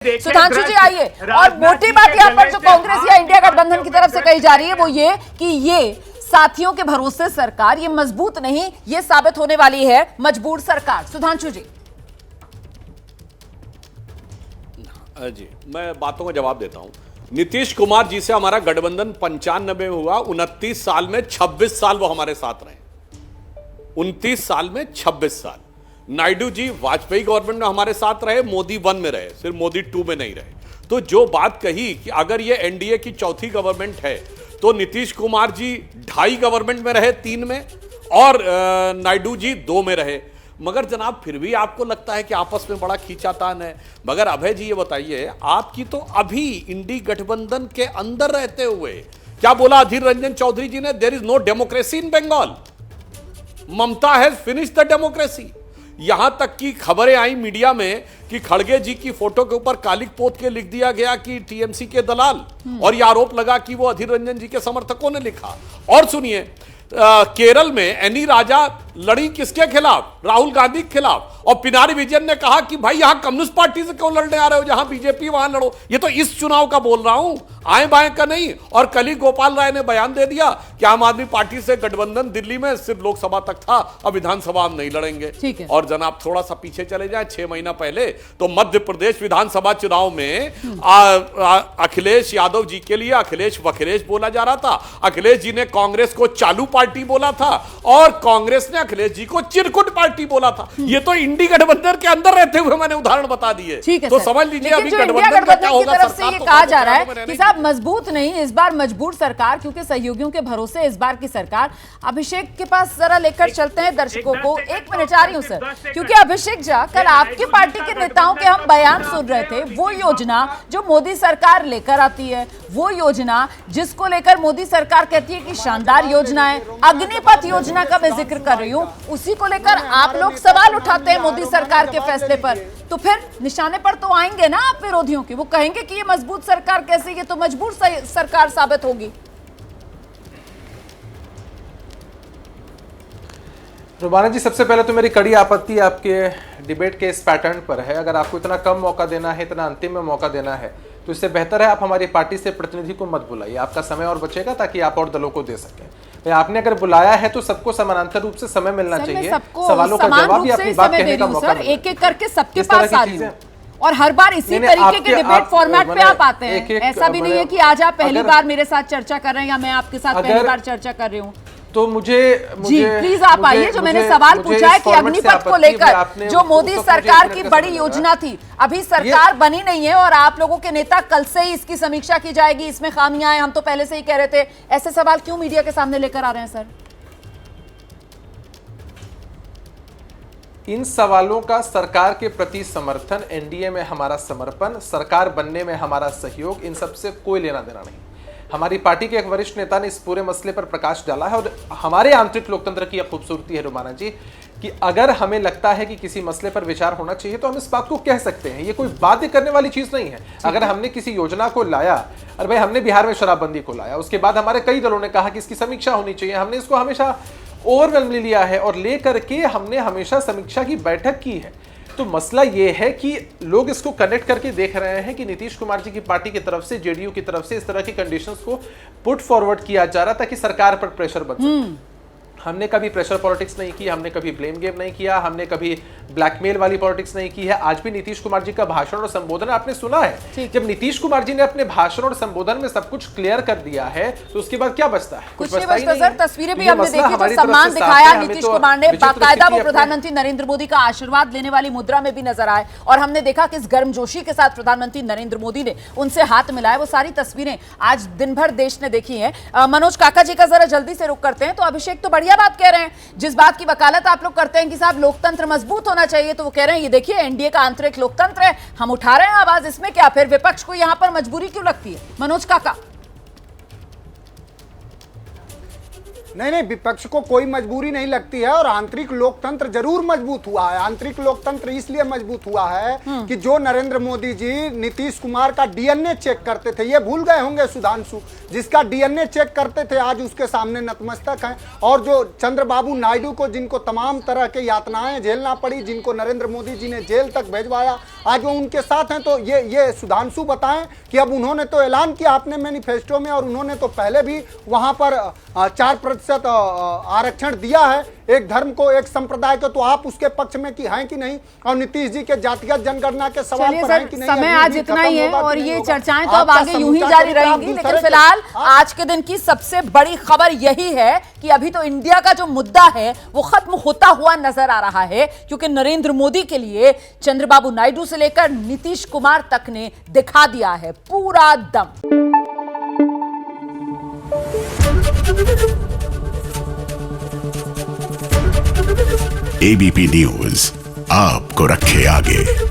सुधांशु जी आइए। और मोटी बात यहाँ पर जो कांग्रेस या इंडिया गठबंधन की तरफ से कही जा रही है वो ये कि ये साथियों के भरोसे सरकार, ये मजबूत नहीं, ये साबित होने वाली है मजबूर सरकार। सुधांशु जी जी, मैं बातों का जवाब देता हूं। नीतीश कुमार जी से हमारा गठबंधन 95 में हुआ, 29 साल में 26 साल वो हमारे साथ रहे। 29 साल में 26 साल। नायडू जी वाजपेयी गवर्नमेंट में हमारे साथ रहे, मोदी 1 में रहे, सिर्फ मोदी 2 में नहीं रहे। तो जो बात कही कि अगर ये एनडीए की चौथी गवर्नमेंट है तो नीतीश कुमार जी 2.5 गवर्नमेंट में रहे, 3 में, और नायडू जी 2 में रहे। मगर जनाब फिर भी आपको लगता है कि आपस में बड़ा खींचातान है। मगर अभय जी ये बताइए, आपकी तो अभी इंडी गठबंधन के अंदर रहते हुए क्या बोला अधीर रंजन चौधरी जी ने, there is no democracy in Bengal, Mamata has finish the democracy. यहां तक की खबरें आई मीडिया में कि खड़गे जी की फोटो के ऊपर कालिक पोत के लिख दिया गया कि टीएमसी के दलाल, और यह आरोप लगा कि वो अधीर रंजन जी के समर्थकों ने लिखा। और सुनिए, केरल में एनी राजा लड़ी किसके खिलाफ? राहुल गांधी के खिलाफ। और पिनारी विजयन ने कहा कि भाई यहां कम्युनिस्ट पार्टी से क्यों लड़ने आ रहे हो, जहां बीजेपी वहां लड़ो। ये तो इस चुनाव का बोल रहा हूं, आए बाएं का नहीं। और कल ही गोपाल राय ने बयान दे दिया कि आम आदमी पार्टी से गठबंधन दिल्ली में सिर्फ लोकसभा तक था, अब विधानसभा हम नहीं लड़ेंगे। और जनाब थोड़ा सा पीछे चले जाए, 6 महीना पहले तो मध्य प्रदेश विधानसभा चुनाव में अखिलेश यादव जी के लिए अखिलेश वखिलेश बोला जा रहा था। अखिलेश जी ने कांग्रेस को चालू पार्टी बोला था और कांग्रेस ने अखिलेश जी को चिरकुट पार्टी बोला था। ये तो इंडी गठबंधन के अंदर रहते हुए मैंने उदाहरण बता दिए। तो समझ लीजिए अभी गठबंधन का क्या होगा। सरकार ये कहा जा रहा है कि साहब मजबूत नहीं, इस बार मजबूर सरकार, क्योंकि सहयोगियों के भरोसे इस बार की सरकार। अभिषेक के पास जरा लेकर चलते हैं दर्शकों को। 1 मिनट आ रही हूं सर, क्योंकि अभिषेक झा, कल आपकी पार्टी के नेताओं के हम बयान सुन रहे थे। वो योजना जो मोदी सरकार लेकर आती है, वो योजना जिसको लेकर मोदी सरकार कहती है कि शानदार योजना है, अग्निपथ योजना का मैं जिक्र कर रही हूं, उसी को लेकर आप लोग सवाल उठाते हैं मोदी सरकार के फैसले पर। तो फिर निशाने पर तो आएंगे ना आप विरोधियों के, वो कहेंगे कि ये मजबूत सरकार कैसे, ये तो मजबूर सरकार साबित होगी। रुबाना जी, सबसे पहले तो मेरी कड़ी आपत्ति आपके डिबेट के इस पैटर्न पर है। अगर आपको इतना कम मौका देना है, इतना अंतिम में मौका देना है, तो इससे बेहतर है आप हमारी पार्टी से प्रतिनिधि को मत बुलाइए, आपका समय और बचेगा ताकि आप और दलों को दे सकें। आपने अगर बुलाया है तो सबको समानांतर रूप से समय मिलना चाहिए, सवालों का जवाब भी अपनी बात कहने का मौका मिले। एक एक करके सबके पास आ रही हूं और हर बार इसी तरीके के डिबेट फॉर्मेट पे आप आते हैं। ऐसा भी नहीं है कि आज आप पहली बार मेरे साथ चर्चा कर रहे हैं या मैं आपके साथ पहली बार चर्चा कर रही हूँ। तो मुझे जी प्लीज आप आइए। जो मैंने सवाल पूछा है कि अग्निपथ को लेकर जो मोदी सरकार की बड़ी योजना थी, अभी सरकार बनी नहीं है और आप लोगों के नेता कल से ही इसकी समीक्षा की जाएगी, इसमें खामियां हैं, हम तो पहले से ही कह रहे थे। ऐसे सवाल क्यों मीडिया के सामने लेकर आ रहे हैं सर? इन सवालों का सरकार के प्रति समर्थन, एनडीए में हमारा समर्पण, सरकार बनने में हमारा सहयोग, इन सबसे कोई लेना देना नहीं। हमारी पार्टी के एक वरिष्ठ नेता ने इस पूरे मसले पर प्रकाश डाला है और हमारे आंतरिक लोकतंत्र की एक खूबसूरती है रुमाना जी कि अगर हमें लगता है कि किसी मसले पर विचार होना चाहिए तो हम इस बात को कह सकते हैं। ये कोई बाध्य करने वाली चीज नहीं है। अगर हमने किसी योजना को लाया, अरे भाई हमने बिहार में शराबबंदी को लाया, उसके बाद हमारे कई दलों ने कहा कि इसकी समीक्षा होनी चाहिए, हमने इसको हमेशा ओवरवेलमली लिया है और लेकर के हमने हमेशा समीक्षा की बैठक की है। तो मसला ये है कि लोग इसको कनेक्ट करके देख रहे हैं कि नीतीश कुमार जी की पार्टी की तरफ से, जेडीयू की तरफ से इस तरह की कंडीशंस को पुट फॉरवर्ड किया जा रहा ताकि सरकार पर प्रेशर बन सके। हमने कभी प्रेशर पॉलिटिक्स नहीं की, हमने कभी ब्लेम गेम नहीं किया, हमने कभी ब्लैकमेल वाली पॉलिटिक्स नहीं की है। आज भी नीतीश कुमार जी का भाषण और संबोधन आपने सुना है। जब नीतीश कुमार जी ने अपने भाषण और संबोधन में सब कुछ क्लियर कर दिया है तो उसके बाद क्या बचता है? कुछ नहीं बचता सर। तस्वीरें भी हमने देखी, जो सम्मान दिखाया नीतीश कुमार ने, बाकायदा वो प्रधानमंत्री नरेंद्र मोदी का आशीर्वाद लेने वाली मुद्रा में भी नजर आए और हमने देखा किस गर्मजोशी के साथ प्रधानमंत्री नरेंद्र मोदी ने उनसे हाथ मिलाया। वो सारी तस्वीरें आज दिन भर देश ने देखी है। मनोज काका जी का जरा जल्दी से रुक करते हैं। तो अभिषेक तो बढ़िया बात कह रहे हैं, जिस बात की वकालत आप लोग करते हैं कि साहब लोकतंत्र मजबूत होना चाहिए, तो वो कह रहे हैं ये देखिए एनडीए का आंतरिक लोकतंत्र है, हम उठा रहे हैं आवाज, इसमें क्या? फिर विपक्ष को यहां पर मजबूरी क्यों लगती है? मनोज काका। नहीं नहीं, विपक्ष को कोई मजबूरी नहीं लगती है और आंतरिक लोकतंत्र जरूर मजबूत हुआ है। आंतरिक लोकतंत्र इसलिए मजबूत हुआ है कि जो नरेंद्र मोदी जी नीतीश कुमार का डीएनए चेक करते थे, ये भूल गए होंगे सुधांशु, जिसका डीएनए चेक करते थे आज उसके सामने नतमस्तक हैं। और जो चंद्रबाबू नायडू को, जिनको तमाम तरह के यातनाएं झेलना पड़ी, जिनको नरेंद्र मोदी जी ने जेल तक भेजवाया, आज वो उनके साथ हैं। तो ये सुधांशु बताएं कि अब उन्होंने तो ऐलान किया अपने मैनिफेस्टो में, और उन्होंने तो पहले भी वहां पर 4% आरक्षण दिया है एक धर्म को, एक संप्रदाय को, तो आप उसके पक्ष में की हैं कि नहीं? और नीतीश जी के जातिगत जनगणना के सवाल पर हैं कि नहीं? समय आज इतना ही है और ये चर्चाएं तो अब आगे यूं ही जारी रहेंगी, लेकिन फिलहाल आज के दिन की सबसे बड़ी खबर यही है कि अभी तो इंडिया का जो मुद्दा है वो खत्म होता हुआ नजर आ रहा है, क्योंकि नरेंद्र मोदी के लिए चंद्रबाबू नायडू से लेकर नीतीश कुमार तक ने दिखा दिया है पूरा दम। एबीपी न्यूज आपको रखे आगे।